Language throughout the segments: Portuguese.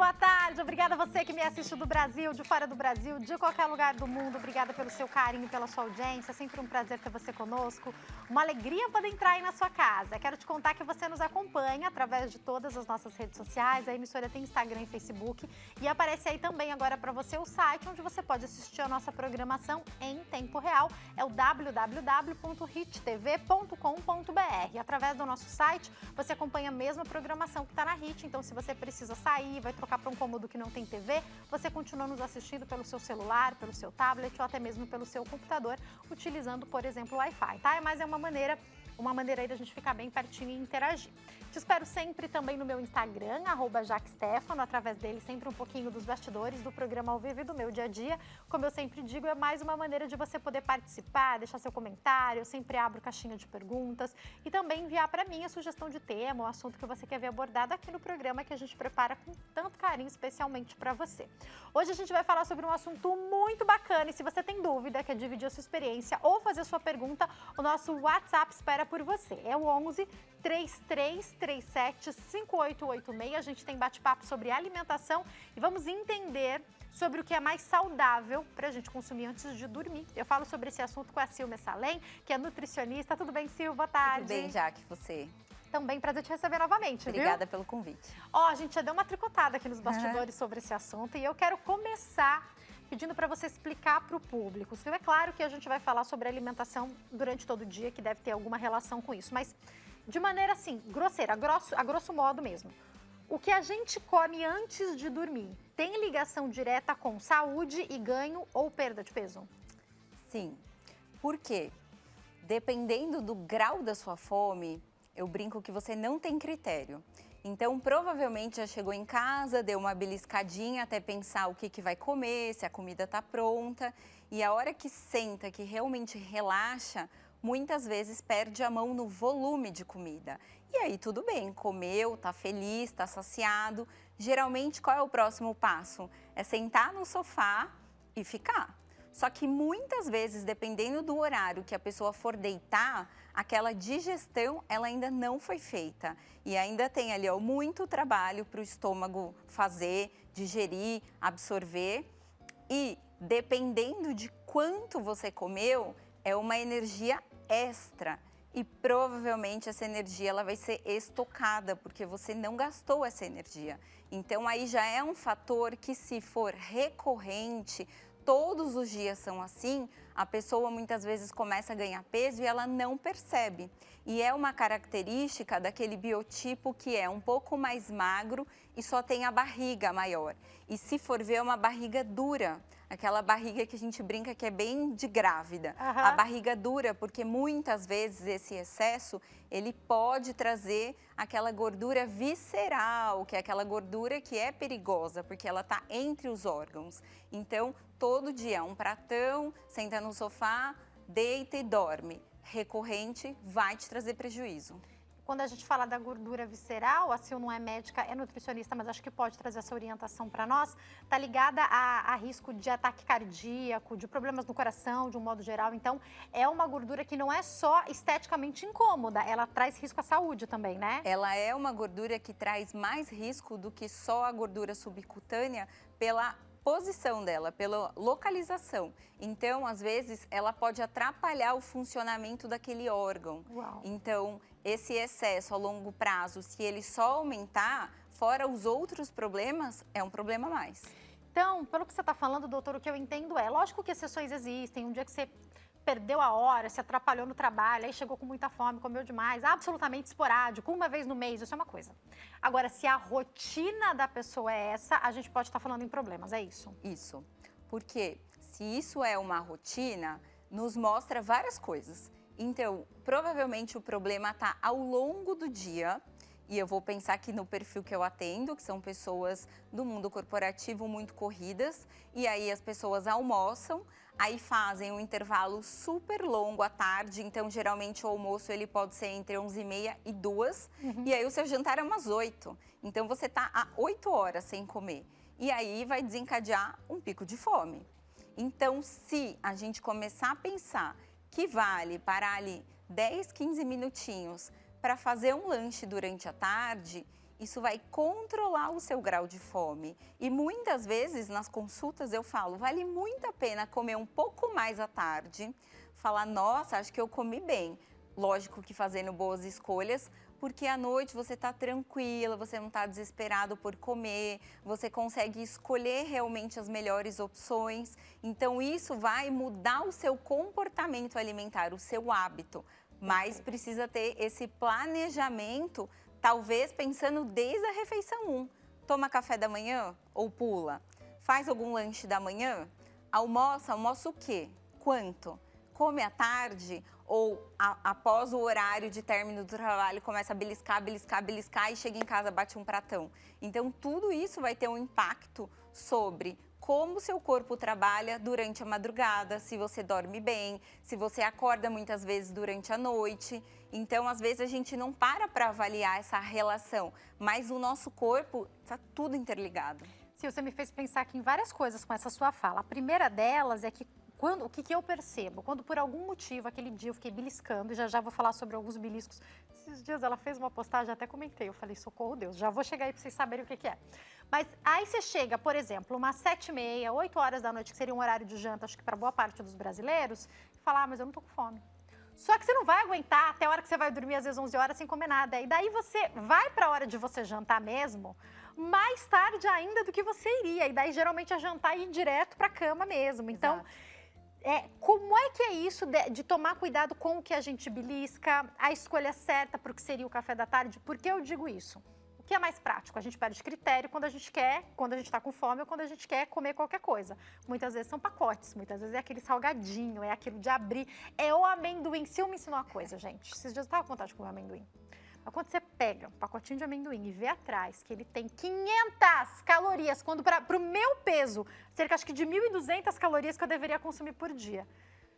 boa tarde. Obrigada a você que me assiste do Brasil, de fora do Brasil, de qualquer lugar do mundo. Obrigada pelo seu carinho, pela sua audiência. É sempre um prazer ter você conosco. Uma alegria poder entrar aí na sua casa. Quero te contar que você nos acompanha através de todas as nossas redes sociais. A emissora tem Instagram e Facebook. E aparece aí também agora para você o site onde você pode assistir a nossa programação em tempo real. É o www.hittv.com.br. Através do nosso site, você acompanha a mesma programação que está na Hit. Então, se você precisa sair, vai trocar para um cômodo que não tem TV, você continua nos assistindo pelo seu celular, pelo seu tablet ou até mesmo pelo seu computador, utilizando, por exemplo, o Wi-Fi, tá? Mas é uma maneira aí da gente ficar bem pertinho e interagir. Te espero sempre também no meu Instagram, @JaqueStefano, através dele sempre um pouquinho dos bastidores do programa ao vivo e do meu dia a dia. Como eu sempre digo, é mais uma maneira de você poder participar, deixar seu comentário, eu sempre abro caixinha de perguntas e também enviar para mim a sugestão de tema, o assunto que você quer ver abordado aqui no programa que a gente prepara com tanto carinho, especialmente para você. Hoje a gente vai falar sobre um assunto muito bacana e se você tem dúvida, quer dividir a sua experiência ou fazer a sua pergunta, o nosso WhatsApp espera por você. É o 11 3337 5886. A gente tem bate-papo sobre alimentação e vamos entender sobre o que é mais saudável para a gente consumir antes de dormir. Eu falo sobre esse assunto com a Sil Messalem, que é nutricionista. Tudo bem, Sil? Boa tarde. Tudo bem, Jaque, você? Também prazer te receber novamente, Obrigada pelo convite. Ó, a gente já deu uma tricotada aqui nos bastidores sobre esse assunto e eu quero começar pedindo para você explicar para o público. É claro que a gente vai falar sobre alimentação durante todo o dia, que deve ter alguma relação com isso, mas de maneira assim, grosseira, a grosso modo mesmo. O que a gente come antes de dormir tem ligação direta com saúde e ganho ou perda de peso? Sim. Por quê? Dependendo do grau da sua fome, eu brinco que você não tem critério. Então, provavelmente já chegou em casa, deu uma beliscadinha até pensar o que vai comer, se a comida está pronta. E a hora que senta, que realmente relaxa, muitas vezes perde a mão no volume de comida. E aí tudo bem, comeu, tá feliz, tá saciado. Geralmente, qual é o próximo passo? É sentar no sofá e ficar. Só que muitas vezes, dependendo do horário que a pessoa for deitar, aquela digestão ela ainda não foi feita. E ainda tem ali muito trabalho para o estômago fazer, digerir, absorver. E dependendo de quanto você comeu, é uma energia extra. E provavelmente essa energia ela vai ser estocada, porque você não gastou essa energia. Então aí já é um fator que, se for recorrente, todos os dias são assim, a pessoa muitas vezes começa a ganhar peso e ela não percebe. E é uma característica daquele biotipo que é um pouco mais magro e só tem a barriga maior. E se for ver, é uma barriga dura, aquela barriga que a gente brinca que é bem de grávida. Uhum. A barriga dura porque muitas vezes esse excesso, ele pode trazer aquela gordura visceral, que é aquela gordura que é perigosa, porque ela está entre os órgãos. Então, todo dia, um pratão, senta no sofá, deita e dorme. Recorrente, vai te trazer prejuízo. Quando a gente fala da gordura visceral, a Sil não é médica, é nutricionista, mas acho que pode trazer essa orientação para nós, tá ligada a risco de ataque cardíaco, de problemas no coração, de um modo geral. Então, é uma gordura que não é só esteticamente incômoda, ela traz risco à saúde também, né? Ela é uma gordura que traz mais risco do que só a gordura subcutânea pela posição dela, pela localização. Então, às vezes, ela pode atrapalhar o funcionamento daquele órgão. Uau. Então, esse excesso a longo prazo, se ele só aumentar, fora os outros problemas, é um problema a mais. Então, pelo que você está falando, doutor, o que eu entendo é, lógico que exceções existem, um dia que você perdeu a hora, se atrapalhou no trabalho, aí chegou com muita fome, comeu demais, absolutamente esporádico, uma vez no mês, isso é uma coisa. Agora, se a rotina da pessoa é essa, a gente pode estar falando em problemas, é isso? Isso, porque se isso é uma rotina, nos mostra várias coisas. Então, provavelmente o problema está ao longo do dia, e eu vou pensar aqui no perfil que eu atendo, que são pessoas do mundo corporativo muito corridas, e aí as pessoas almoçam, aí fazem um intervalo super longo à tarde, então geralmente o almoço ele pode ser entre 11h30 e 2h, e aí o seu jantar é umas 8h. Então você está há 8 horas sem comer, e aí vai desencadear um pico de fome. Então, se a gente começar a pensar que vale parar ali 10, 15 minutinhos para fazer um lanche durante a tarde isso vai controlar o seu grau de fome. E muitas vezes nas consultas eu falo, vale muito a pena comer um pouco mais à tarde, falar, nossa, acho que eu comi bem. Lógico que fazendo boas escolhas, porque à noite você está tranquila, você não está desesperado por comer, você consegue escolher realmente as melhores opções. Então isso vai mudar o seu comportamento alimentar, o seu hábito. Mas precisa ter esse planejamento, talvez pensando desde a refeição 1. Toma café da manhã ou pula? Faz algum lanche da manhã? Almoça o quê? Quanto? Come à tarde ou após o horário de término do trabalho começa a beliscar, beliscar, beliscar e chega em casa, bate um pratão. Então tudo isso vai ter um impacto sobre como o seu corpo trabalha durante a madrugada, se você dorme bem, se você acorda muitas vezes durante a noite. Então, às vezes, a gente não para avaliar essa relação, mas o nosso corpo está tudo interligado. Sim, você me fez pensar aqui em várias coisas com essa sua fala. A primeira delas é que o que eu percebo? Quando por algum motivo, aquele dia eu fiquei beliscando, e já vou falar sobre alguns beliscos. Esses dias ela fez uma postagem, até comentei, eu falei, socorro Deus, já vou chegar aí para vocês saberem o que é. Mas aí você chega, por exemplo, umas 7h30, 8 horas da noite, que seria um horário de janta, acho que para boa parte dos brasileiros, e fala, mas eu não tô com fome. Só que você não vai aguentar até a hora que você vai dormir, às vezes 11 horas, sem comer nada. E daí você vai para a hora de você jantar mesmo, mais tarde ainda do que você iria. E daí geralmente é jantar e ir direto para a cama mesmo. Então, como é que é isso de tomar cuidado com o que a gente belisca, a escolha certa para o que seria o café da tarde? Por que eu digo isso? O que é mais prático? A gente perde critério quando a gente está com fome ou quando a gente quer comer qualquer coisa. Muitas vezes são pacotes, muitas vezes é aquele salgadinho, é aquilo de abrir, é o amendoim. Se eu me ensinou uma coisa, gente, esses dias eu estava com vontade de comer amendoim. Mas quando você pega um pacotinho de amendoim e vê atrás que ele tem 500 calorias, quando para o meu peso, cerca acho que de 1.200 calorias que eu deveria consumir por dia.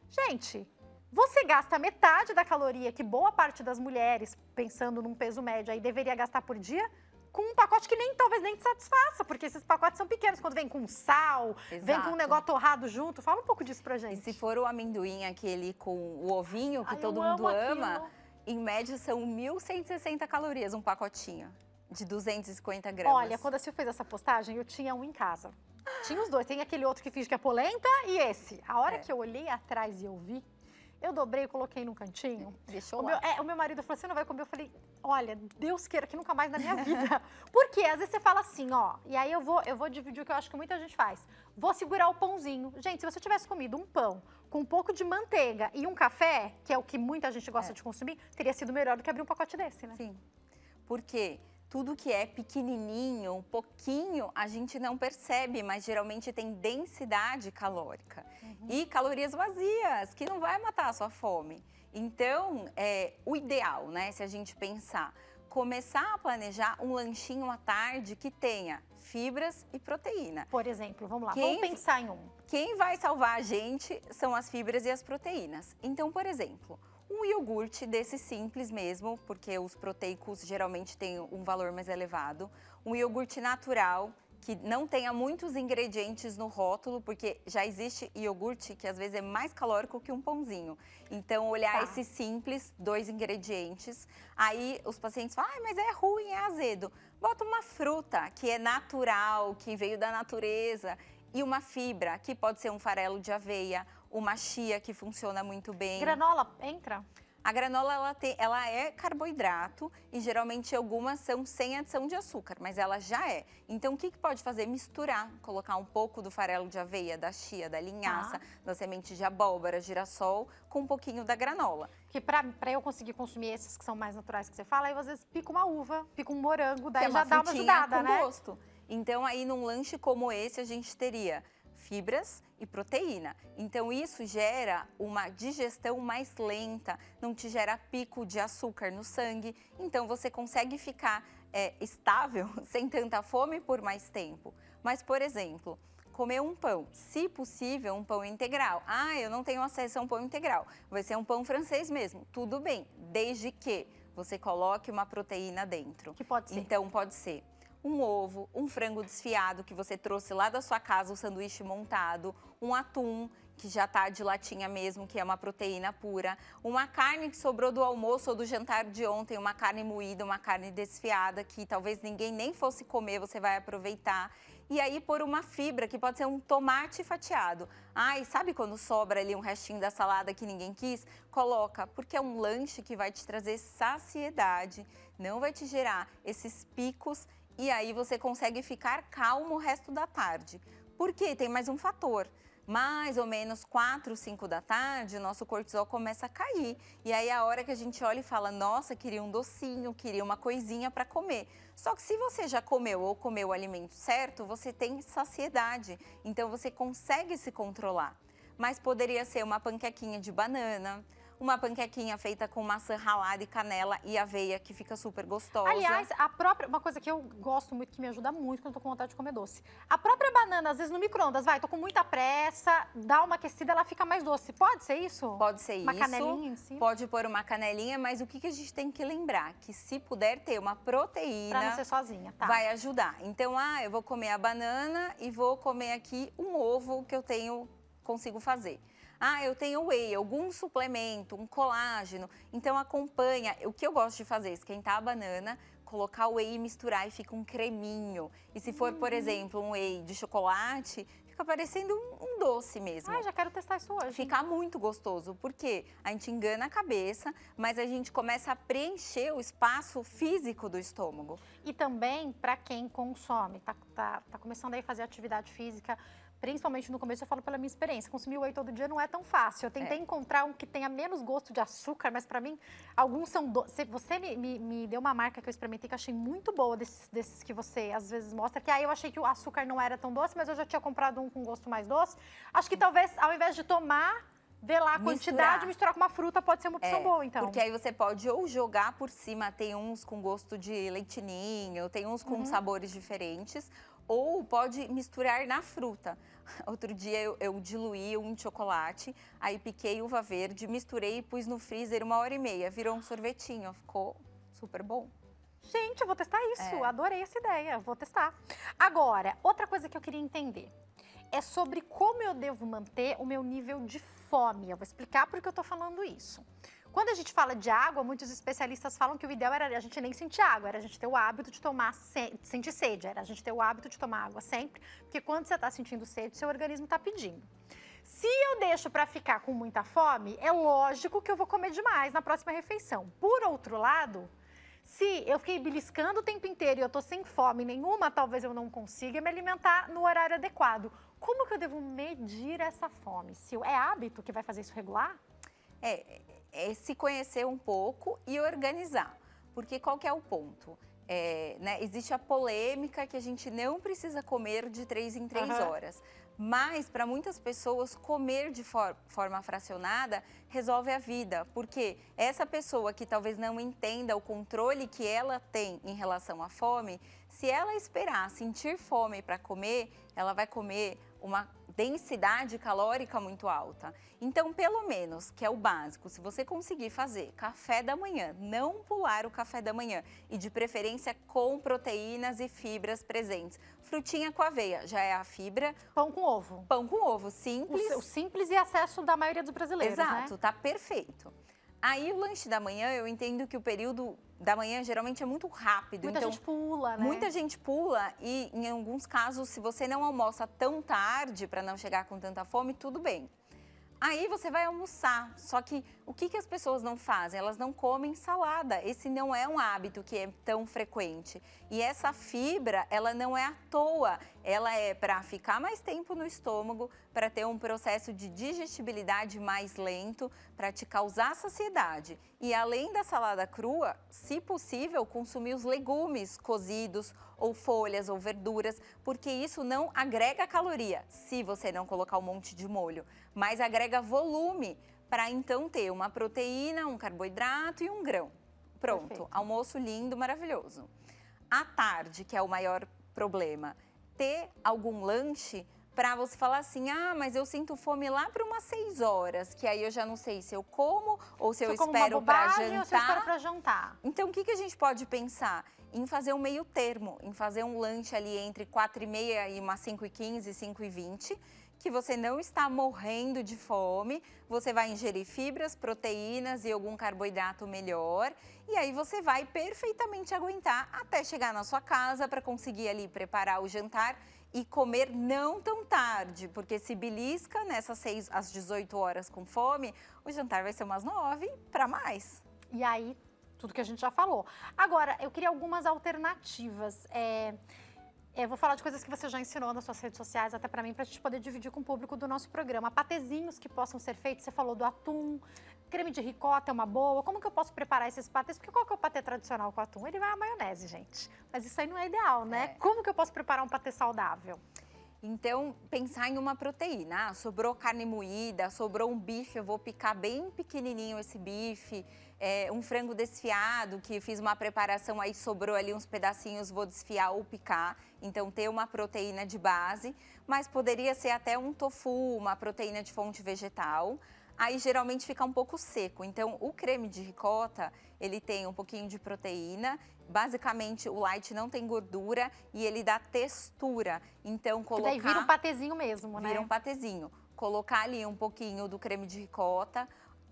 Gente, você gasta metade da caloria que boa parte das mulheres, pensando num peso médio, aí deveria gastar por dia, com um pacote que talvez nem te satisfaça, porque esses pacotes são pequenos, quando vem com sal, vem com um negócio torrado junto. Fala um pouco disso pra gente. E se for o amendoim aquele com o ovinho, que todo mundo ama, em média são 1.160 calorias um pacotinho, de 250 gramas. Olha, quando a Sil fez essa postagem, eu tinha um em casa. Tinha os dois, tem aquele outro que finge que é polenta e esse. A hora que eu olhei atrás e eu vi, eu dobrei e coloquei num cantinho. Deixou lá. O meu marido falou, você não vai comer? Eu falei, olha, Deus queira que nunca mais na minha vida. Porque às vezes você fala assim, ó, e aí eu vou dividir o que eu acho que muita gente faz. Vou segurar o pãozinho. Gente, se você tivesse comido um pão com um pouco de manteiga e um café, que é o que muita gente gosta de consumir, teria sido melhor do que abrir um pacote desse, né? Sim, porque tudo que é pequenininho, um pouquinho, a gente não percebe, mas geralmente tem densidade calórica. E calorias vazias, que não vai matar a sua fome. Então, o ideal, né, se a gente pensar, começar a planejar um lanchinho à tarde que tenha fibras e proteína. Por exemplo, vamos lá, vamos pensar em um. Quem vai salvar a gente são as fibras e as proteínas. Então, por exemplo, um iogurte desse simples mesmo, porque os proteicos geralmente têm um valor mais elevado. Um iogurte natural, que não tenha muitos ingredientes no rótulo, porque já existe iogurte que às vezes é mais calórico que um pãozinho. Então, olhar esse simples, 2 ingredientes. Aí os pacientes falam, mas é ruim, é azedo. Bota uma fruta que é natural, que veio da natureza, e uma fibra, que pode ser um farelo de aveia, uma chia que funciona muito bem. Granola entra? A granola, ela é carboidrato e geralmente algumas são sem adição de açúcar, mas ela já é. Então, o que pode fazer? Misturar, colocar um pouco do farelo de aveia, da chia, da linhaça, da semente de abóbora, girassol, com um pouquinho da granola. Porque para eu conseguir consumir esses que são mais naturais que você fala, aí eu às vezes pico uma uva, pico um morango, daí já dá uma ajudada, com né? gosto. Então, aí num lanche como esse, a gente teria fibras e proteína. Então, isso gera uma digestão mais lenta, não te gera pico de açúcar no sangue. Então, você consegue ficar estável, sem tanta fome por mais tempo. Mas, por exemplo, comer um pão, se possível, um pão integral. Ah, eu não tenho acesso a um pão integral. Vai ser um pão francês mesmo. Tudo bem, desde que você coloque uma proteína dentro. Que pode ser? Então, pode ser um ovo, um frango desfiado que você trouxe lá da sua casa, o sanduíche montado, um atum que já tá de latinha mesmo, que é uma proteína pura. Uma carne que sobrou do almoço ou do jantar de ontem, uma carne moída, uma carne desfiada, que talvez ninguém nem fosse comer, você vai aproveitar. E aí pôr uma fibra, que pode ser um tomate fatiado. Ai, sabe quando sobra ali um restinho da salada que ninguém quis? Coloca, porque é um lanche que vai te trazer saciedade, não vai te gerar esses picos e aí você consegue ficar calmo o resto da tarde. Porque tem mais um fator. Mais ou menos 4, 5 da tarde, o nosso cortisol começa a cair. E aí é a hora que a gente olha e fala, nossa, queria um docinho, queria uma coisinha para comer. Só que se você já comeu ou comeu o alimento certo, você tem saciedade. Então você consegue se controlar. Mas poderia ser uma panquequinha de banana, uma panquequinha feita com maçã ralada e canela e aveia, que fica super gostosa. Aliás, uma coisa que eu gosto muito, que me ajuda muito quando eu tô com vontade de comer doce. A própria banana, às vezes no micro-ondas, tô com muita pressa, dá uma aquecida, ela fica mais doce. Pode ser isso? Pode ser isso. Uma canelinha em cima? Pode pôr uma canelinha, mas o que a gente tem que lembrar? Que se puder ter uma proteína... Pra não ser sozinha, tá? Vai ajudar. Então, eu vou comer a banana e vou comer aqui um ovo que eu consigo fazer. Eu tenho whey, algum suplemento, um colágeno. Então acompanha. O que eu gosto de fazer é esquentar a banana, colocar o whey e misturar e fica um creminho. E se for, por exemplo, um whey de chocolate, fica parecendo um doce mesmo. Já quero testar isso hoje. Fica muito gostoso, porque a gente engana a cabeça, mas a gente começa a preencher o espaço físico do estômago. E também, para quem consome, tá começando aí a fazer atividade física, principalmente no começo, eu falo pela minha experiência, consumir whey todo dia não é tão fácil. Eu tentei encontrar um que tenha menos gosto de açúcar, mas para mim, alguns são doces. Você me deu uma marca que eu experimentei que eu achei muito boa, desses que você às vezes mostra, que aí eu achei que o açúcar não era tão doce, mas eu já tinha comprado um com gosto mais doce. Acho que talvez, ao invés de tomar, ver lá a quantidade, misturar com uma fruta pode ser uma opção boa, então. Porque aí você pode ou jogar por cima, tem uns com gosto de leitinho, tem uns com sabores diferentes, ou pode misturar na fruta. Outro dia eu diluí um chocolate, aí piquei uva verde, misturei e pus no freezer 1h30. Virou um sorvetinho, ficou super bom. Gente, eu vou testar isso, adorei essa ideia, vou testar. Agora, outra coisa que eu queria entender é sobre como eu devo manter o meu nível de fome. Eu vou explicar por que eu tô falando isso. Quando a gente fala de água, muitos especialistas falam que o ideal era a gente nem sentir água, era a gente ter o hábito de tomar, sentir sede, era a gente ter o hábito de tomar água sempre, porque quando você está sentindo sede, seu organismo está pedindo. Se eu deixo para ficar com muita fome, é lógico que eu vou comer demais na próxima refeição. Por outro lado, se eu fiquei beliscando o tempo inteiro e eu tô sem fome nenhuma, talvez eu não consiga me alimentar no horário adequado. Como que eu devo medir essa fome? É hábito que vai fazer isso regular? É se conhecer um pouco e organizar. Porque qual que é o ponto? Existe a polêmica que a gente não precisa comer de 3 em 3 horas. Mas, para muitas pessoas, comer de forma fracionada resolve a vida. Porque essa pessoa que talvez não entenda o controle que ela tem em relação à fome, se ela esperar sentir fome para comer, ela vai comer uma densidade calórica muito alta. Então, pelo menos, que é o básico, se você conseguir fazer café da manhã, não pular o café da manhã e de preferência com proteínas e fibras presentes. Frutinha com aveia, já é a fibra. Pão com ovo. Pão com ovo, simples. O simples e acesso da maioria dos brasileiros, Exato, né? Tá perfeito. Aí o lanche da manhã, eu entendo que o período da manhã geralmente é muito rápido. Muita gente pula, né? Muita gente pula e, em alguns casos, se você não almoça tão tarde para não chegar com tanta fome, tudo bem. Aí você vai almoçar, só que o que as pessoas não fazem? Elas não comem salada. Esse não é um hábito que é tão frequente. E essa fibra, ela não é à toa. Ela é para ficar mais tempo no estômago, para ter um processo de digestibilidade mais lento, para te causar saciedade. E além da salada crua, se possível, consumir os legumes cozidos, ou folhas, ou verduras, porque isso não agrega caloria, se você não colocar um monte de molho, mas agrega volume, para então ter uma proteína, um carboidrato e um grão. Pronto, Perfeito. Almoço lindo, maravilhoso. À tarde, que é o maior problema, ter algum lanche para você falar assim, mas eu sinto fome lá para umas 6 horas, que aí eu já não sei se eu como ou se eu espero para jantar. Ou se eu espero para jantar. Então, o que a gente pode pensar? Em fazer um meio termo, em fazer um lanche ali entre 4h30 e umas 5h15, 5h20, que você não está morrendo de fome, você vai ingerir fibras, proteínas e algum carboidrato melhor, e aí você vai perfeitamente aguentar até chegar na sua casa para conseguir ali preparar o jantar e comer não tão tarde, porque se belisca nessas 6 às 18 horas com fome, o jantar vai ser umas 9 para mais. E aí, tudo que a gente já falou. Agora, eu queria algumas alternativas. Eu vou falar de coisas que você já ensinou nas suas redes sociais, até pra mim, pra gente poder dividir com o público do nosso programa. Patezinhos que possam ser feitos, você falou do atum, creme de ricota é uma boa. Como que eu posso preparar esses patês? Porque qual que é o patê tradicional com atum? Ele vai à maionese, gente. Mas isso aí não é ideal, né? Como que eu posso preparar um patê saudável? Então, pensar em uma proteína. Ah, sobrou carne moída, sobrou um bife, eu vou picar bem pequenininho esse bife. Um frango desfiado, que fiz uma preparação, aí sobrou ali uns pedacinhos, vou desfiar ou picar. Então, ter uma proteína de base, mas poderia ser até um tofu, uma proteína de fonte vegetal. Aí, geralmente, fica um pouco seco. Então, o creme de ricota, ele tem um pouquinho de proteína. Basicamente, o light não tem gordura e ele dá textura. Então, colocar... Que daí vira um patezinho mesmo, né? Vira um patezinho. Colocar ali um pouquinho do creme de ricota,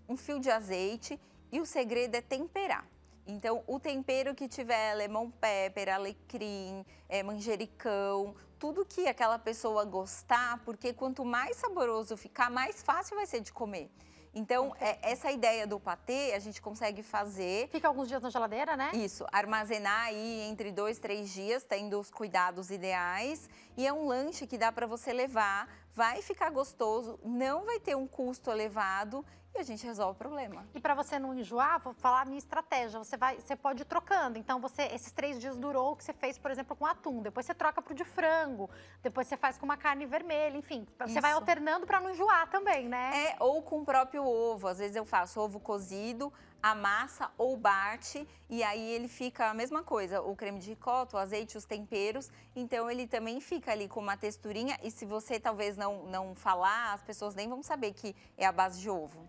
um fio de azeite e o segredo é temperar. Então, o tempero que tiver lemon pepper, alecrim, manjericão, tudo que aquela pessoa gostar, porque quanto mais saboroso ficar, mais fácil vai ser de comer. Então, essa ideia do patê, a gente consegue fazer... Fica alguns dias na geladeira, né? Isso, armazenar aí entre 2, 3 dias, tendo os cuidados ideais. E é um lanche que dá para você levar, vai ficar gostoso, não vai ter um custo elevado e a gente resolve o problema. E para você não enjoar, vou falar a minha estratégia. Você pode ir trocando. Então, esses 3 dias durou o que você fez, por exemplo, com atum. Depois você troca pro de frango. Depois você faz com uma carne vermelha. Enfim, você vai alternando para não enjoar também, né? Ou com o próprio ovo. Às vezes eu faço ovo cozido, a massa ou bate, e aí ele fica a mesma coisa. O creme de ricota, o azeite, os temperos. Então, ele também fica ali com uma texturinha. E se você talvez não falar, as pessoas nem vão saber que é a base de ovo.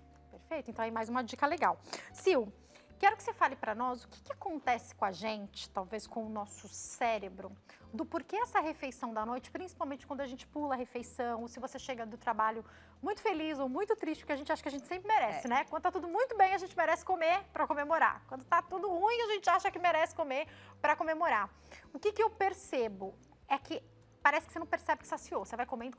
Perfeito, então aí mais uma dica legal. Sil, quero que você fale para nós o que acontece com a gente, talvez com o nosso cérebro, do porquê essa refeição da noite, principalmente quando a gente pula a refeição, ou se você chega do trabalho muito feliz ou muito triste, porque a gente acha que a gente sempre merece, né? Quando tá tudo muito bem, a gente merece comer para comemorar. Quando tá tudo ruim, a gente acha que merece comer para comemorar. O que eu percebo é que parece que você não percebe que saciou. Você vai comendo.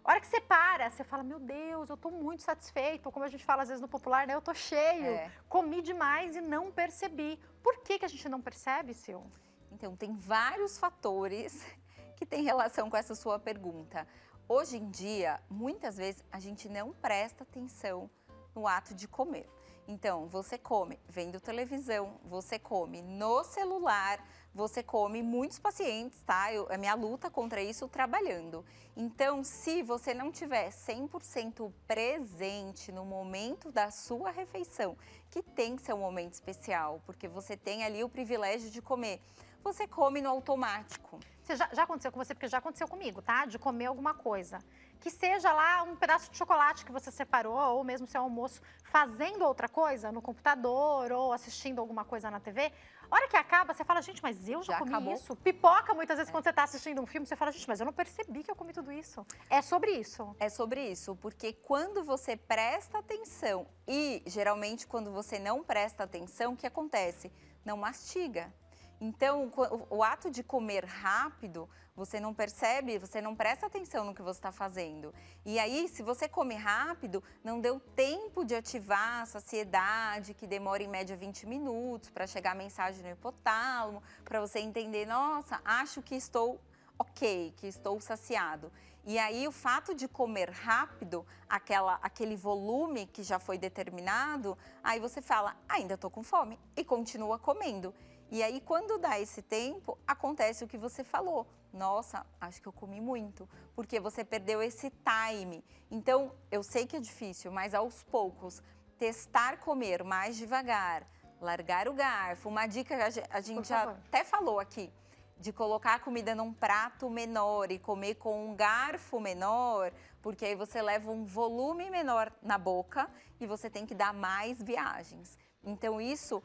A hora que você para, você fala, meu Deus, eu tô muito satisfeito. Ou como a gente fala às vezes no popular, né? Eu tô cheio, comi demais e não percebi. Por que a gente não percebe, Sil? Então, tem vários fatores que têm relação com essa sua pergunta. Hoje em dia, muitas vezes, a gente não presta atenção no ato de comer. Então, você come vendo televisão, você come no celular, você come, muitos pacientes, tá? A minha luta contra isso trabalhando. Então, se você não tiver 100% presente no momento da sua refeição, que tem que ser um momento especial, porque você tem ali o privilégio de comer, você come no automático. Já aconteceu com você, porque já aconteceu comigo, tá? De comer alguma coisa. Que seja lá um pedaço de chocolate que você separou, ou mesmo seu almoço, fazendo outra coisa no computador, ou assistindo alguma coisa na TV. A hora que acaba, você fala, gente, mas eu já comi acabou? isso. Pipoca, muitas vezes, quando você está assistindo um filme, você fala, gente, mas eu não percebi que eu comi tudo isso. É sobre isso. É sobre isso, porque quando você presta atenção e, geralmente, quando você não presta atenção, o que acontece? Não mastiga. Então, o ato de comer rápido, você não percebe, você não presta atenção no que você está fazendo. E aí, se você come rápido, não deu tempo de ativar a saciedade, que demora em média 20 minutos para chegar a mensagem no hipotálamo, para você entender, nossa, acho que estou ok, que estou saciado. E aí, o fato de comer rápido, aquele volume que já foi determinado, aí você fala, ainda estou com fome, e continua comendo. E aí, quando dá esse tempo, acontece o que você falou. Nossa, acho que eu comi muito, porque você perdeu esse time. Então, eu sei que é difícil, mas aos poucos, testar comer mais devagar, largar o garfo. Uma dica que a gente já até falou aqui, de colocar a comida num prato menor e comer com um garfo menor, porque aí você leva um volume menor na boca e você tem que dar mais viagens. Então, isso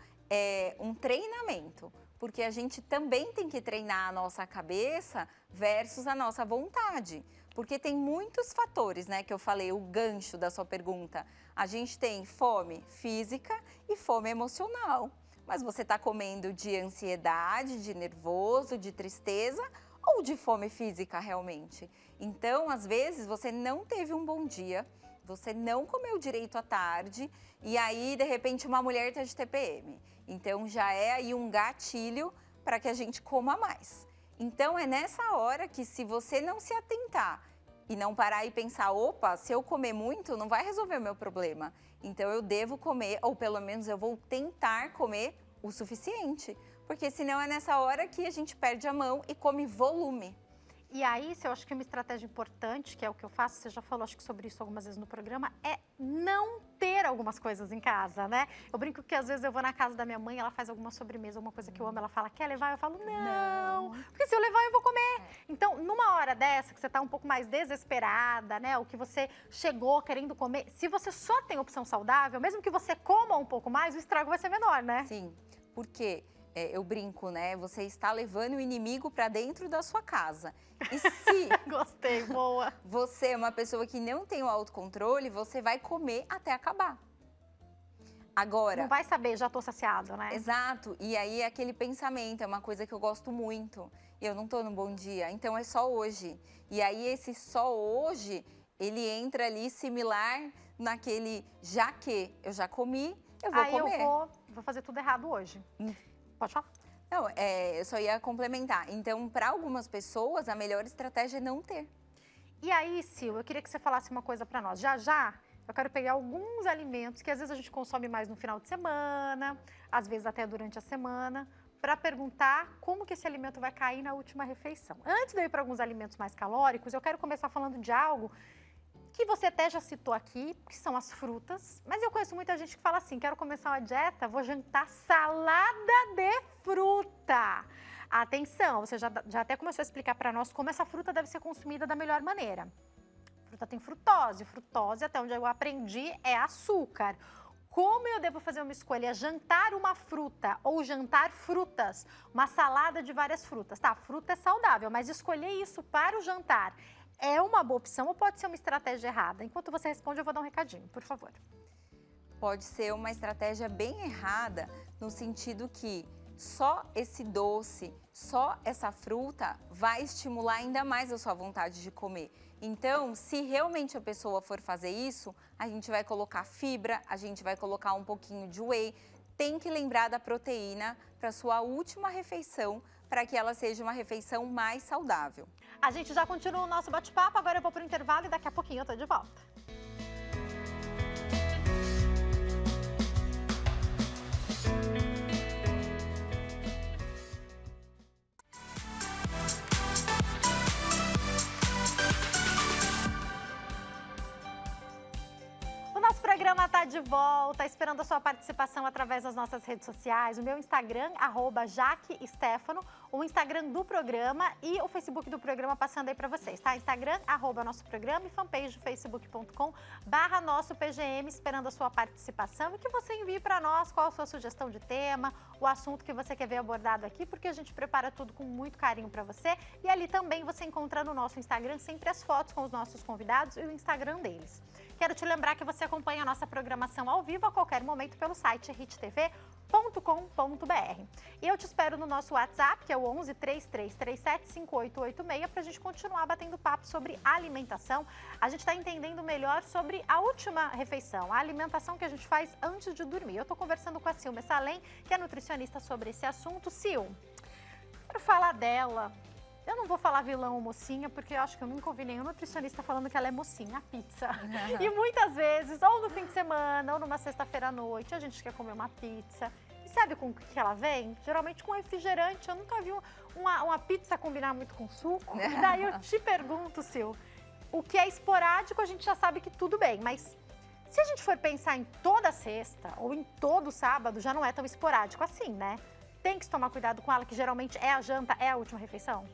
um treinamento, porque a gente também tem que treinar a nossa cabeça versus a nossa vontade. Porque tem muitos fatores, né, que eu falei, o gancho da sua pergunta. A gente tem fome física e fome emocional. Mas você está comendo de ansiedade, de nervoso, de tristeza ou de fome física realmente? Então, às vezes, você não teve um bom dia, você não comeu direito à tarde e aí, de repente, uma mulher está de TPM. Então, já é aí um gatilho para que a gente coma mais. Então, é nessa hora que, se você não se atentar e não parar e pensar, opa, se eu comer muito, não vai resolver o meu problema. Então, eu devo comer, ou pelo menos eu vou tentar comer o suficiente. Porque senão é nessa hora que a gente perde a mão e come volume. E aí, eu acho que uma estratégia importante, que é o que eu faço, você já falou acho que sobre isso algumas vezes no programa, é não ter algumas coisas em casa, né? Eu brinco que às vezes eu vou na casa da minha mãe, ela faz alguma sobremesa, alguma coisa que eu amo, ela fala, quer levar? Eu falo, não, porque se eu levar eu vou comer. Então, numa hora dessa, que você tá um pouco mais desesperada, né? Ou que você chegou querendo comer, se você só tem opção saudável, mesmo que você coma um pouco mais, o estrago vai ser menor, né? Sim, porque eu brinco, né? Você está levando o inimigo para dentro da sua casa. E se Gostei, boa. você é uma pessoa que não tem o autocontrole, você vai comer até acabar. Agora... Não vai saber, já tô saciado, né? Exato. E aí aquele pensamento é uma coisa que eu gosto muito. Eu não tô num bom dia, então é só hoje. E aí esse só hoje, ele entra ali similar naquele já que eu já comi, eu vou comer. Aí eu vou fazer tudo errado hoje. Pode falar? Não, eu só ia complementar. Então, para algumas pessoas, a melhor estratégia é não ter. E aí, Sil, eu queria que você falasse uma coisa para nós. Já, eu quero pegar alguns alimentos que às vezes a gente consome mais no final de semana, às vezes até durante a semana, para perguntar como que esse alimento vai cair na última refeição. Antes de eu ir para alguns alimentos mais calóricos, eu quero começar falando de algo que você até já citou aqui, que são as frutas. Mas eu conheço muita gente que fala assim, quero começar uma dieta, vou jantar salada de fruta. Atenção, você já até começou a explicar para nós como essa fruta deve ser consumida da melhor maneira. Fruta tem frutose, frutose, até onde eu aprendi, é açúcar. Como eu devo fazer uma escolha? Jantar uma fruta ou jantar frutas? Uma salada de várias frutas. Tá, fruta é saudável, mas escolher isso para o jantar é uma boa opção ou pode ser uma estratégia errada? Enquanto você responde, eu vou dar um recadinho, por favor. Pode ser uma estratégia bem errada, no sentido que só esse doce, só essa fruta vai estimular ainda mais a sua vontade de comer. Então, se realmente a pessoa for fazer isso, a gente vai colocar fibra, a gente vai colocar um pouquinho de whey. Tem que lembrar da proteína para sua última refeição, para que ela seja uma refeição mais saudável. A gente já continua o nosso bate-papo, agora eu vou para o intervalo e daqui a pouquinho eu tô de volta. O programa está de volta, esperando a sua participação através das nossas redes sociais, o meu Instagram, @JaqueStefano, o Instagram do programa e o Facebook do programa passando aí para vocês, tá? Instagram, @nosso programa e fanpage facebook.com/nosso PGM, esperando a sua participação e que você envie para nós qual a sua sugestão de tema, o assunto que você quer ver abordado aqui, porque a gente prepara tudo com muito carinho para você e ali também você encontra no nosso Instagram sempre as fotos com os nossos convidados e o Instagram deles. Quero te lembrar que você acompanha a nossa programação ao vivo a qualquer momento pelo site hittv.com.br. E eu te espero no nosso WhatsApp, que é o 11 3337 5886, para a gente continuar batendo papo sobre alimentação. A gente está entendendo melhor sobre a última refeição, a alimentação que a gente faz antes de dormir. Eu estou conversando com a Sil Messalem, que é nutricionista, sobre esse assunto. Sil, quero falar dela. Eu não vou falar vilão ou mocinha, porque eu acho que eu nunca ouvi nenhum nutricionista falando que ela é mocinha, a pizza. E muitas vezes, ou no fim de semana, ou numa sexta-feira à noite, a gente quer comer uma pizza. E sabe com o que ela vem? Geralmente com refrigerante. Eu nunca vi uma pizza combinar muito com suco. E daí eu te pergunto, Sil, o que é esporádico a gente já sabe que tudo bem, mas se a gente for pensar em toda sexta ou em todo sábado, já não é tão esporádico assim, né? Tem que tomar cuidado com ela, que geralmente é a janta, é a última refeição?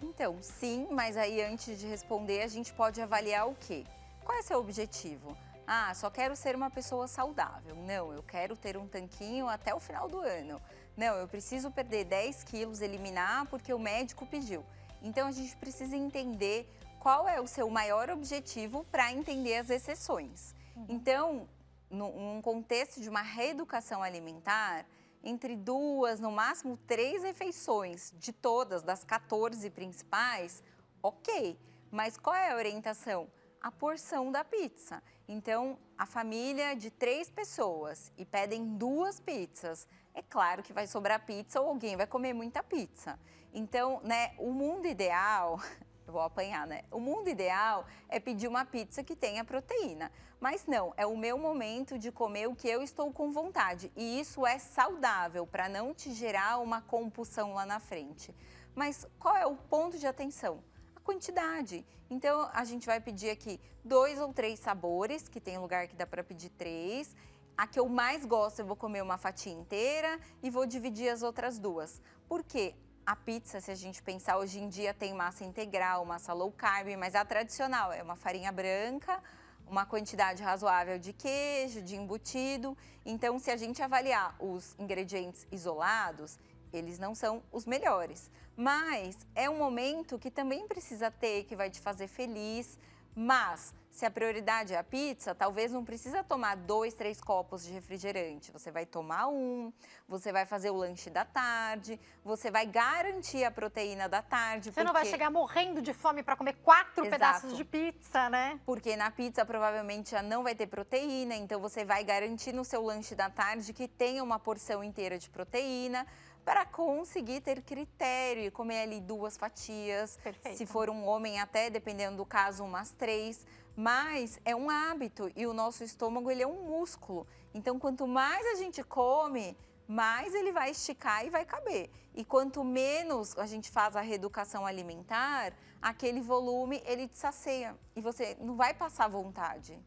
Então, sim, mas aí antes de responder, a gente pode avaliar o quê? Qual é seu objetivo? Ah, só quero ser uma pessoa saudável. Não, eu quero ter um tanquinho até o final do ano. Não, eu preciso perder 10 quilos, eliminar porque o médico pediu. Então, a gente precisa entender qual é o seu maior objetivo para entender as exceções. Então, num contexto de uma reeducação alimentar, entre 2, no máximo 3 refeições de todas, das 14 principais, ok. Mas qual é a orientação? A porção da pizza. Então, a família de 3 pessoas e pedem 2 pizzas, é claro que vai sobrar pizza ou alguém vai comer muita pizza. Então, né, o mundo ideal, eu vou apanhar, né? O mundo ideal é pedir uma pizza que tenha proteína. Mas não, é o meu momento de comer o que eu estou com vontade. E isso é saudável para não te gerar uma compulsão lá na frente. Mas qual é o ponto de atenção? Quantidade. Então, a gente vai pedir aqui 2 ou 3 sabores, que tem lugar que dá para pedir 3. A que eu mais gosto, eu vou comer uma fatia inteira e vou dividir as outras 2. Por quê? A pizza, se a gente pensar, hoje em dia tem massa integral, massa low carb, mas a tradicional é uma farinha branca, uma quantidade razoável de queijo, de embutido. Então, se a gente avaliar os ingredientes isolados, eles não são os melhores. Mas é um momento que também precisa ter, que vai te fazer feliz. Mas, se a prioridade é a pizza, talvez não precisa tomar 2, 3 copos de refrigerante. Você vai tomar 1, você vai fazer o lanche da tarde, você vai garantir a proteína da tarde. Você não vai chegar morrendo de fome para comer 4 pedaços de pizza, né? Porque na pizza provavelmente já não vai ter proteína, então você vai garantir no seu lanche da tarde que tenha uma porção inteira de proteína, para conseguir ter critério e comer ali 2 fatias. Perfeito. Se for um homem até, dependendo do caso, umas 3. Mas é um hábito e o nosso estômago, ele é um músculo. Então, quanto mais a gente come, mais ele vai esticar e vai caber. E quanto menos a gente faz a reeducação alimentar, aquele volume, ele te sacia. E você não vai passar vontade.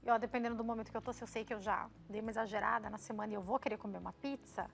E ó, dependendo do momento que eu tô, se eu sei que eu já dei uma exagerada na semana e eu vou querer comer uma pizza,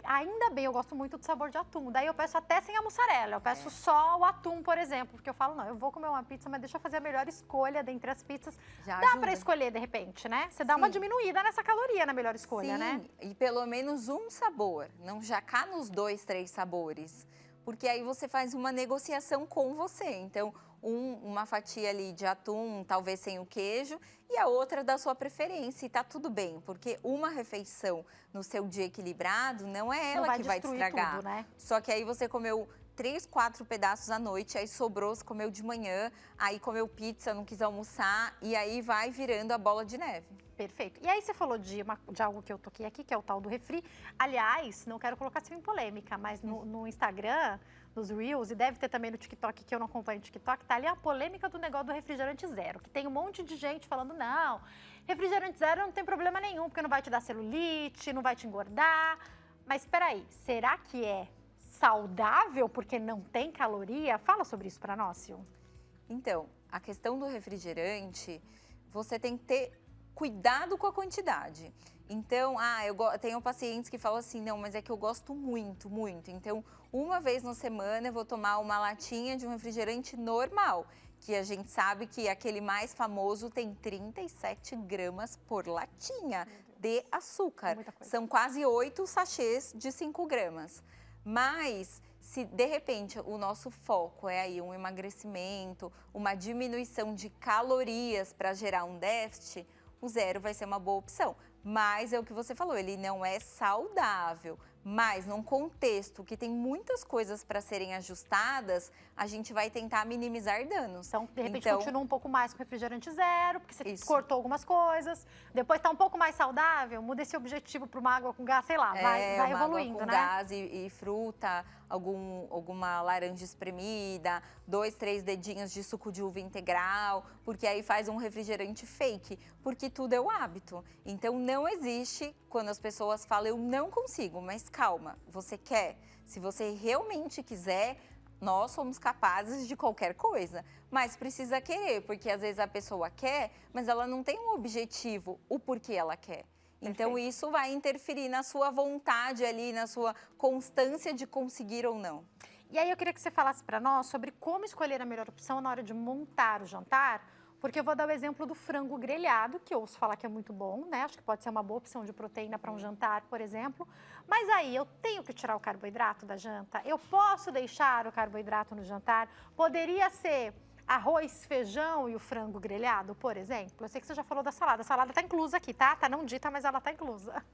ainda bem, eu gosto muito do sabor de atum. Daí eu peço até sem a mussarela, eu peço só o atum, por exemplo. Porque eu falo, não, eu vou comer uma pizza, mas deixa eu fazer a melhor escolha dentre as pizzas. Dá pra escolher, de repente, né? Você dá uma diminuída nessa caloria na melhor escolha, né? E pelo menos um sabor, não jacar nos 2, 3 sabores. Porque aí você faz uma negociação com você. Então, uma fatia ali de atum, talvez sem o queijo, e a outra da sua preferência. E tá tudo bem, porque uma refeição no seu dia equilibrado não é ela que vai te estragar. Tudo, né? Só que aí você comeu 3, 4 pedaços à noite, aí sobrou, você comeu de manhã, aí comeu pizza, não quis almoçar, e aí vai virando a bola de neve. Perfeito. E aí você falou de algo que eu toquei aqui, que é o tal do refri. Aliás, não quero colocar assim em polêmica, mas no Instagram, nos Reels, e deve ter também no TikTok, que eu não acompanho o TikTok, tá ali a polêmica do negócio do refrigerante zero, que tem um monte de gente falando, não, refrigerante zero não tem problema nenhum, porque não vai te dar celulite, não vai te engordar. Mas espera aí, será que é saudável porque não tem caloria? Fala sobre isso para nós, Sil. Então, a questão do refrigerante, você tem que ter cuidado com a quantidade. Então, eu tenho pacientes que falam assim, não, mas é que eu gosto muito, muito. Então, uma vez na semana eu vou tomar uma latinha de um refrigerante normal, que a gente sabe que aquele mais famoso tem 37 gramas por latinha de açúcar. São quase 8 sachês de 5 gramas. Mas, se de repente o nosso foco é aí um emagrecimento, uma diminuição de calorias para gerar um déficit, o zero vai ser uma boa opção. Mas é o que você falou, ele não é saudável. Mas num contexto que tem muitas coisas para serem ajustadas, a gente vai tentar minimizar danos. Então, de repente, continua um pouco mais com refrigerante zero, porque você cortou algumas coisas. Depois tá um pouco mais saudável, muda esse objetivo para uma água com gás, sei lá, vai evoluindo, água com né? Gás e fruta, alguma laranja espremida, 2, 3 dedinhos de suco de uva integral, porque aí faz um refrigerante fake, porque tudo é o hábito. Então, não existe, quando as pessoas falam, eu não consigo, mas calma, você quer? Se você realmente quiser, nós somos capazes de qualquer coisa, mas precisa querer, porque às vezes a pessoa quer, mas ela não tem um objetivo, o porquê ela quer. Então, isso vai interferir na sua vontade ali, na sua constância de conseguir ou não. E aí, eu queria que você falasse para nós sobre como escolher a melhor opção na hora de montar o jantar, Porque eu vou dar o exemplo do frango grelhado, que eu ouço falar que é muito bom, né? Acho que pode ser uma boa opção de proteína para um jantar, por exemplo. Mas aí eu tenho que tirar o carboidrato da janta? Eu posso deixar o carboidrato no jantar? Poderia ser arroz, feijão e o frango grelhado, por exemplo? Eu sei que você já falou da salada. A salada tá inclusa aqui, tá? Tá não dita, mas ela tá inclusa.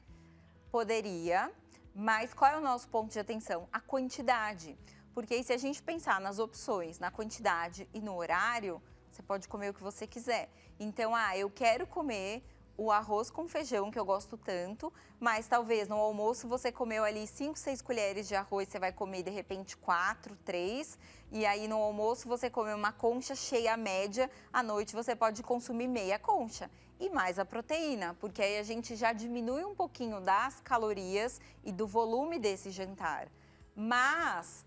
Poderia, mas qual é o nosso ponto de atenção? A quantidade. Porque aí, se a gente pensar nas opções, na quantidade e no horário, você pode comer o que você quiser. Então, eu quero comer o arroz com feijão, que eu gosto tanto, mas talvez no almoço você comeu ali 5, 6 colheres de arroz, você vai comer de repente 4, 3, e aí no almoço você come uma concha cheia média, à noite você pode consumir meia concha. E mais a proteína, porque aí a gente já diminui um pouquinho das calorias e do volume desse jantar. Mas,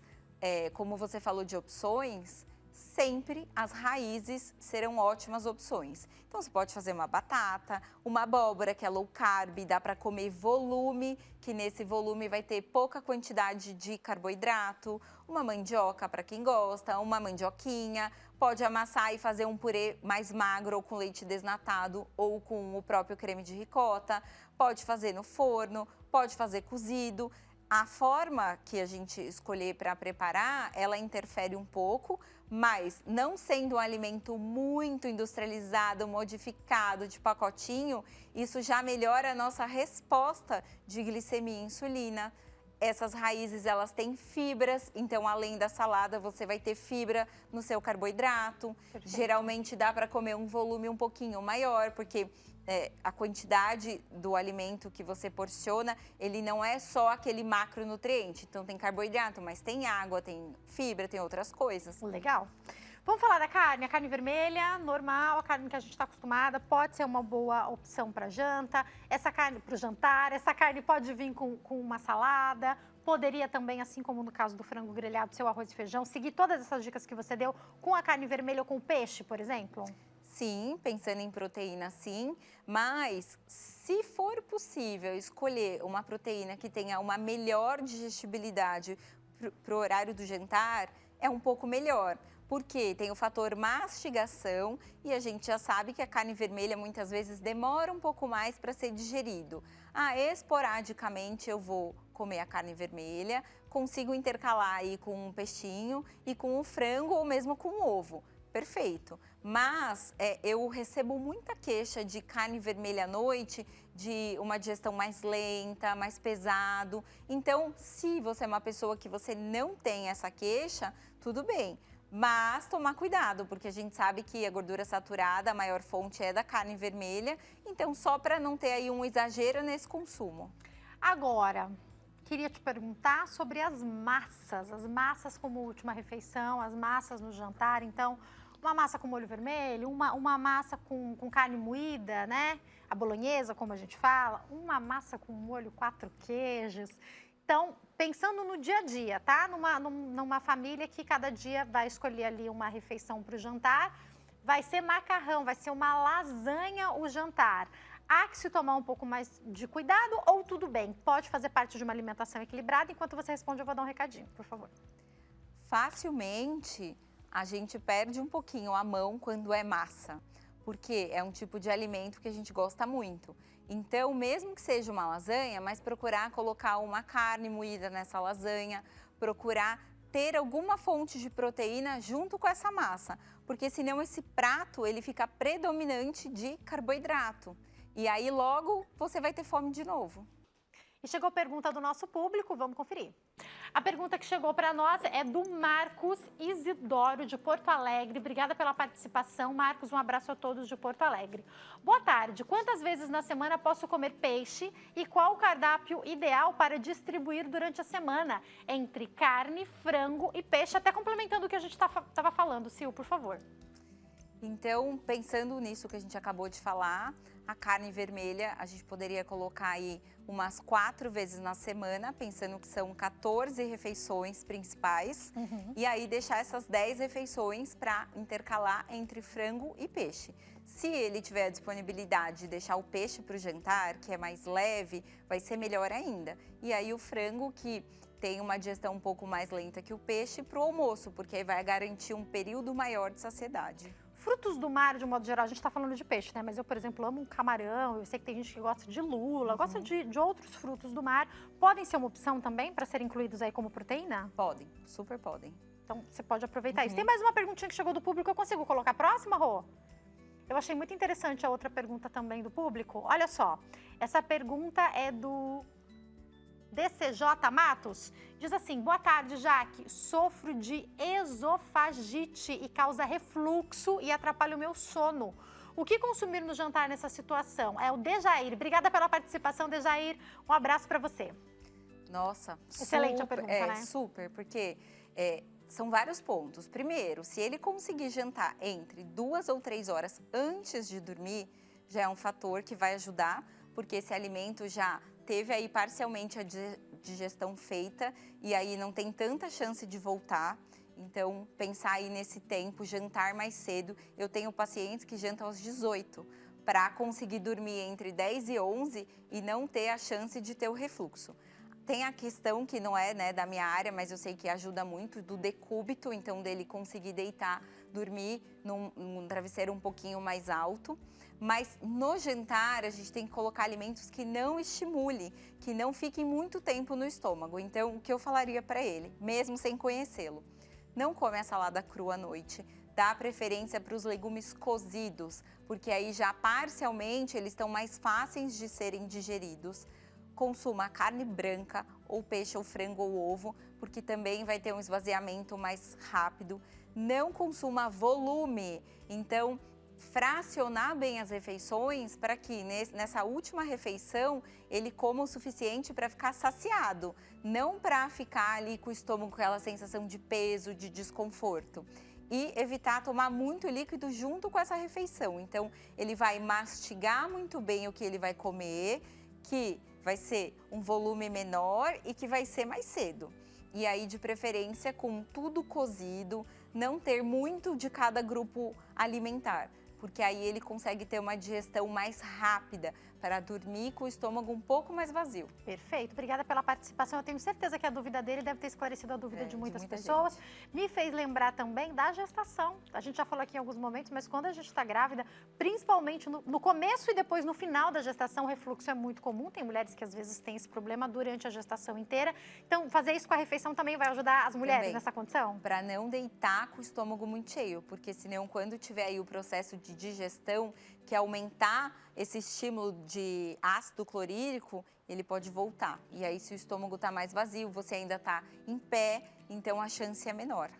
como você falou de opções, sempre as raízes serão ótimas opções. Então, você pode fazer uma batata, uma abóbora que é low carb, dá para comer volume, que nesse volume vai ter pouca quantidade de carboidrato, uma mandioca para quem gosta, uma mandioquinha, pode amassar e fazer um purê mais magro ou com leite desnatado ou com o próprio creme de ricota, pode fazer no forno, pode fazer cozido. A forma que a gente escolher para preparar, ela interfere um pouco, mas não sendo um alimento muito industrializado, modificado, de pacotinho, isso já melhora a nossa resposta de glicemia e insulina. Essas raízes, elas têm fibras, então além da salada, você vai ter fibra no seu carboidrato. Perfeito. Geralmente dá para comer um volume um pouquinho maior, porque a quantidade do alimento que você porciona, ele não é só aquele macronutriente. Então tem carboidrato, mas tem água, tem fibra, tem outras coisas. Legal. Vamos falar da carne. A carne vermelha, normal, a carne que a gente está acostumada, pode ser uma boa opção para janta. Essa carne para o jantar, essa carne pode vir com uma salada. Poderia também, assim como no caso do frango grelhado, seu arroz e feijão, seguir todas essas dicas que você deu com a carne vermelha ou com o peixe, por exemplo? Sim, pensando em proteína, sim, mas se for possível escolher uma proteína que tenha uma melhor digestibilidade para o horário do jantar, é um pouco melhor. Porque tem o fator mastigação e a gente já sabe que a carne vermelha muitas vezes demora um pouco mais para ser digerido. Esporadicamente eu vou comer a carne vermelha, consigo intercalar aí com um peixinho e com o frango ou mesmo com o ovo. Perfeito, mas eu recebo muita queixa de carne vermelha à noite, de uma digestão mais lenta, mais pesado. Então, se você é uma pessoa que você não tem essa queixa, tudo bem. Mas tomar cuidado, porque a gente sabe que a gordura saturada, a maior fonte é da carne vermelha. Então, só para não ter aí um exagero nesse consumo. Agora, queria te perguntar sobre as massas como última refeição, as massas no jantar. Então, uma massa com molho vermelho, uma massa com carne moída, né? A bolonhesa, como a gente fala, uma massa com molho 4 queijos. Então, pensando no dia a dia, tá? Numa família que cada dia vai escolher ali uma refeição para o jantar, vai ser macarrão, vai ser uma lasanha o jantar. Há que se tomar um pouco mais de cuidado ou tudo bem? Pode fazer parte de uma alimentação equilibrada? Enquanto você responde, eu vou dar um recadinho, por favor. Facilmente, a gente perde um pouquinho a mão quando é massa, porque é um tipo de alimento que a gente gosta muito. Então, mesmo que seja uma lasanha, mas procurar colocar uma carne moída nessa lasanha, procurar ter alguma fonte de proteína junto com essa massa, porque senão esse prato ele fica predominante de carboidrato. E aí logo você vai ter fome de novo. E chegou a pergunta do nosso público, vamos conferir. A pergunta que chegou para nós é do Marcos Isidoro, de Porto Alegre. Obrigada pela participação, Marcos. Um abraço a todos de Porto Alegre. Boa tarde. Quantas vezes na semana posso comer peixe e qual o cardápio ideal para distribuir durante a semana? Entre carne, frango e peixe, até complementando o que a gente estava falando. Sil, por favor. Então, pensando nisso que a gente acabou de falar, a carne vermelha, a gente poderia colocar aí umas 4 vezes na semana, pensando que são 14 refeições principais. E aí deixar essas 10 refeições para intercalar entre frango e peixe. Se ele tiver a disponibilidade de deixar o peixe para o jantar, que é mais leve, vai ser melhor ainda. E aí o frango, que tem uma digestão um pouco mais lenta que o peixe, para o almoço, porque aí vai garantir um período maior de saciedade. Frutos do mar, de um modo geral, a gente está falando de peixe, né? Mas eu, por exemplo, amo um camarão, eu sei que tem gente que gosta de lula, gosta de outros frutos do mar. Podem ser uma opção também para serem incluídos aí como proteína? Podem, super podem. Então, você pode aproveitar isso. Tem mais uma perguntinha que chegou do público, eu consigo colocar a próxima, Rô? Eu achei muito interessante a outra pergunta também do público. Olha só, essa pergunta é do DCJ Matos. Diz assim, boa tarde, Jaque. Sofro de esofagite e causa refluxo e atrapalha o meu sono. O que consumir no jantar nessa situação? É o Dejair. Obrigada pela participação, Dejair. Um abraço para você. Nossa, excelente a pergunta, né? Super, porque são vários pontos. Primeiro, se ele conseguir jantar entre 2 ou 3 horas antes de dormir, já é um fator que vai ajudar, porque esse alimento já teve aí parcialmente a digestão feita e aí não tem tanta chance de voltar. Então, pensar aí nesse tempo, jantar mais cedo. Eu tenho pacientes que jantam aos 18 para conseguir dormir entre 10 e 11 e não ter a chance de ter o refluxo. Tem a questão que não é, né, da minha área, mas eu sei que ajuda muito, do decúbito, então dele conseguir deitar, dormir num travesseiro um pouquinho mais alto. Mas no jantar a gente tem que colocar alimentos que não estimule, que não fiquem muito tempo no estômago. Então o que eu falaria para ele, mesmo sem conhecê-lo? Não come a salada crua à noite, dá preferência para os legumes cozidos, porque aí já parcialmente eles estão mais fáceis de serem digeridos. Consuma carne branca, ou peixe, ou frango, ou ovo, porque também vai ter um esvaziamento mais rápido. Não consuma volume, então fracionar bem as refeições para que nessa última refeição ele coma o suficiente para ficar saciado, não para ficar ali com o estômago com aquela sensação de peso, de desconforto. E evitar tomar muito líquido junto com essa refeição. Então ele vai mastigar muito bem o que ele vai comer, que vai ser um volume menor e que vai ser mais cedo. E aí, de preferência, com tudo cozido, não ter muito de cada grupo alimentar, porque aí ele consegue ter uma digestão mais rápida para dormir com o estômago um pouco mais vazio. Perfeito, obrigada pela participação. Eu tenho certeza que a dúvida dele deve ter esclarecido a dúvida de muitas pessoas. Gente. Me fez lembrar também da gestação. A gente já falou aqui em alguns momentos, mas quando a gente está grávida, principalmente no começo e depois no final da gestação, o refluxo é muito comum. Tem mulheres que às vezes têm esse problema durante a gestação inteira. Então, fazer isso com a refeição também vai ajudar as mulheres também nessa condição? Para não deitar com o estômago muito cheio, porque senão quando tiver aí o processo de digestão, que aumentar esse estímulo de ácido clorídrico, ele pode voltar. E aí, se o estômago está mais vazio, você ainda está em pé, então a chance é menor.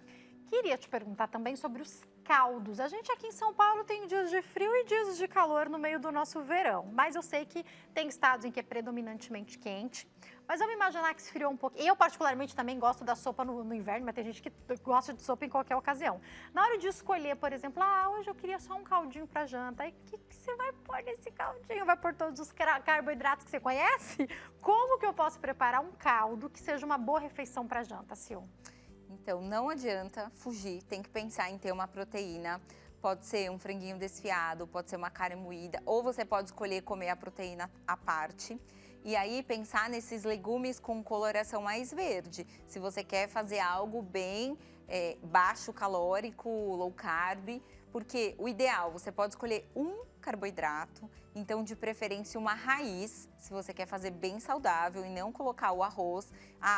Queria te perguntar também sobre os caldos. A gente aqui em São Paulo tem dias de frio e dias de calor no meio do nosso verão, mas eu sei que tem estados em que é predominantemente quente. Mas vamos imaginar que esfriou um pouco. Eu, particularmente, também gosto da sopa no inverno, mas tem gente que gosta de sopa em qualquer ocasião. Na hora de escolher, por exemplo, hoje eu queria só um caldinho para janta. Aí, o que você vai pôr nesse caldinho? Vai pôr todos os carboidratos que você conhece? Como que eu posso preparar um caldo que seja uma boa refeição para janta, Sil? Então, não adianta fugir, tem que pensar em ter uma proteína. Pode ser um franguinho desfiado, pode ser uma carne moída, ou você pode escolher comer a proteína à parte. E aí, pensar nesses legumes com coloração mais verde. Se você quer fazer algo bem baixo calórico, low carb, porque o ideal, você pode escolher um carboidrato, então de preferência uma raiz, se você quer fazer bem saudável e não colocar o arroz.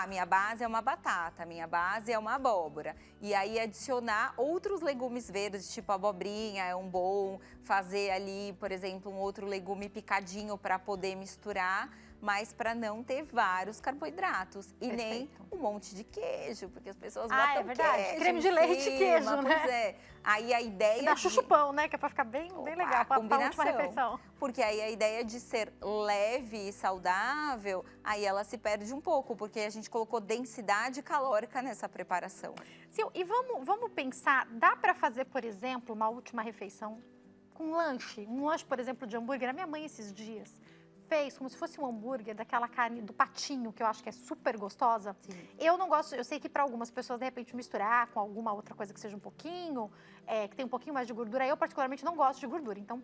Minha base é uma batata, minha base é uma abóbora. E aí adicionar outros legumes verdes, tipo abobrinha, é um bom. Fazer ali, por exemplo, um outro legume picadinho para poder misturar, mas para não ter vários carboidratos. E perfeito. Nem um monte de queijo, porque as pessoas botam queijo. Creme de leite e queijo, né? Pois é. Aí a ideia dá chuchu-pão, né? Que é para ficar bem legal para a última refeição. Porque aí a ideia de ser leve e saudável, aí ela se perde um pouco, porque a gente colocou densidade calórica nessa preparação. Sil, e vamos pensar, dá para fazer, por exemplo, uma última refeição com lanche? Um lanche, por exemplo, de hambúrguer. A minha mãe, esses dias, fez como se fosse um hambúrguer daquela carne do patinho, que eu acho que é super gostosa. Sim. Eu não gosto, eu sei que para algumas pessoas, de repente, misturar com alguma outra coisa que seja um pouquinho, que tem um pouquinho mais de gordura. Eu, particularmente, não gosto de gordura. Então,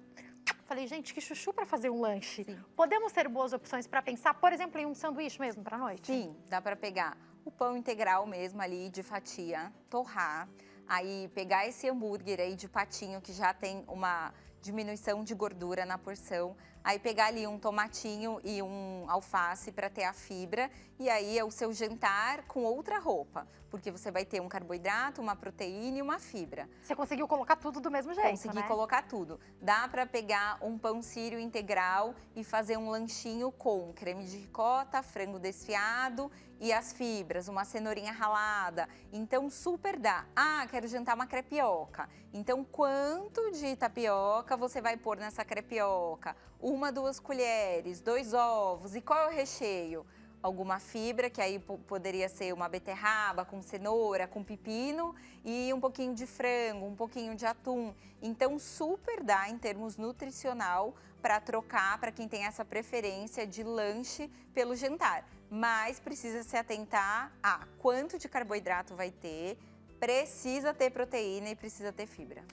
falei, gente, que chuchu para fazer um lanche. Sim. Podemos ter boas opções para pensar, por exemplo, em um sanduíche mesmo para noite? Sim, dá para pegar o pão integral mesmo ali de fatia, torrar. Aí pegar esse hambúrguer aí de patinho que já tem uma diminuição de gordura na porção, aí pegar ali um tomatinho e um alface para ter a fibra, e aí é o seu jantar com outra roupa, porque você vai ter um carboidrato, uma proteína e uma fibra. Você conseguiu colocar tudo do mesmo jeito, Consegui né? colocar tudo. Dá para pegar um pão sírio integral e fazer um lanchinho com creme de ricota, frango desfiado e as fibras, uma cenourinha ralada. Então, super dá. Ah, quero jantar uma crepioca. Então, quanto de tapioca você vai pôr nessa crepioca? 1, 2 colheres, 2 ovos. E qual é o recheio? Alguma fibra, que aí poderia ser uma beterraba com cenoura, com pepino e um pouquinho de frango, um pouquinho de atum. Então, super dá em termos nutricional para trocar para quem tem essa preferência de lanche pelo jantar. Mas precisa se atentar a quanto de carboidrato vai ter, precisa ter proteína e precisa ter fibra.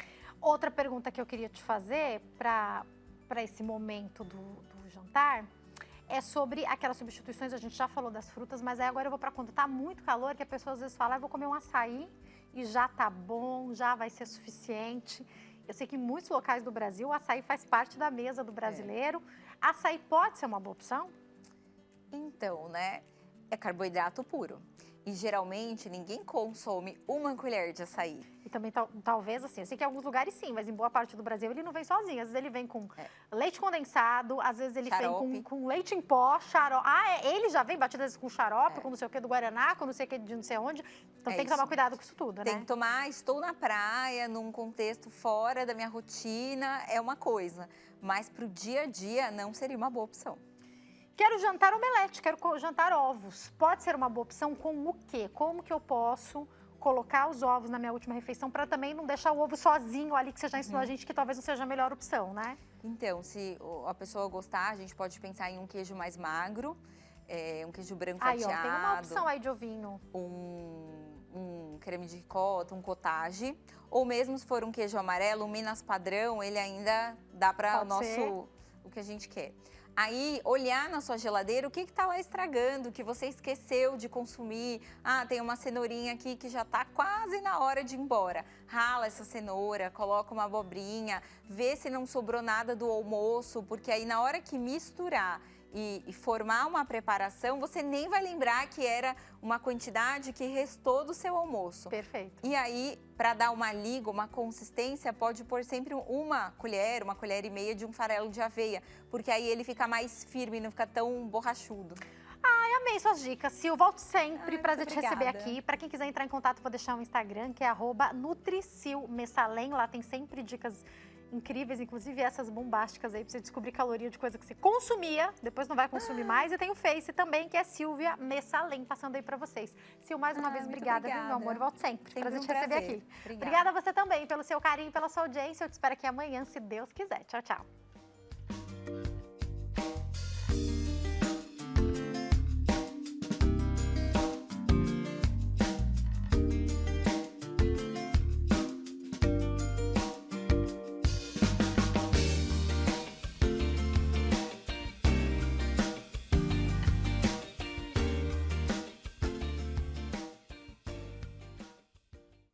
Outra pergunta que eu queria te fazer para esse momento do jantar é sobre aquelas substituições. A gente já falou das frutas, mas aí agora eu vou para quando tá muito calor, que a pessoa às vezes fala, eu vou comer um açaí e já tá bom, já vai ser suficiente. Eu sei que em muitos locais do Brasil o açaí faz parte da mesa do brasileiro. Açaí pode ser uma boa opção? Então, né, é carboidrato puro. E geralmente ninguém consome 1 colher de açaí. E também talvez assim, eu sei que em alguns lugares sim, mas em boa parte do Brasil ele não vem sozinho. Às vezes ele vem com leite condensado, às vezes ele vem com leite em pó, xarope. Ele já vem batido às vezes com xarope, com não sei o que do Guaraná, com não sei o que de não sei onde. Então tem que tomar cuidado com isso tudo, né? Tem que tomar, estou na praia, num contexto fora da minha rotina, é uma coisa. Mas para o dia a dia não seria uma boa opção. Quero jantar omelete, quero jantar ovos. Pode ser uma boa opção com o quê? Como que eu posso colocar os ovos na minha última refeição para também não deixar o ovo sozinho ali, que você já ensinou a gente que talvez não seja a melhor opção, né? Então, se a pessoa gostar, a gente pode pensar em um queijo mais magro, um queijo branco fatiado. Tem uma opção aí de ovinho. Um creme de ricota, um cottage. Ou mesmo se for um queijo amarelo, um Minas padrão, ele ainda dá para o que a gente quer. Aí, olhar na sua geladeira o que está lá estragando, que você esqueceu de consumir. Ah, tem uma cenourinha aqui que já está quase na hora de ir embora. Rala essa cenoura, coloca uma abobrinha, vê se não sobrou nada do almoço, porque aí na hora que misturar e formar uma preparação, você nem vai lembrar que era uma quantidade que restou do seu almoço. Perfeito. E aí, para dar uma liga, uma consistência, pode pôr sempre 1 colher, 1,5 colheres de um farelo de aveia, porque aí ele fica mais firme, não fica tão borrachudo. Ai, amei suas dicas, Sil. Volto sempre. Prazer te obrigada. receber aqui. Para quem quiser entrar em contato, vou deixar o Instagram, que é @NutriCilMessalem. Lá tem sempre dicas incríveis, inclusive essas bombásticas aí, pra você descobrir caloria de coisa que você consumia, depois não vai consumir mais. E tem o Face também, que é Silvia Messalem, passando aí pra vocês. Sil, mais uma vez, obrigada, viu, meu amor? Volto sempre. Prazer te receber aqui. Obrigada a você também, pelo seu carinho, pela sua audiência. Eu te espero aqui amanhã, se Deus quiser. Tchau, tchau.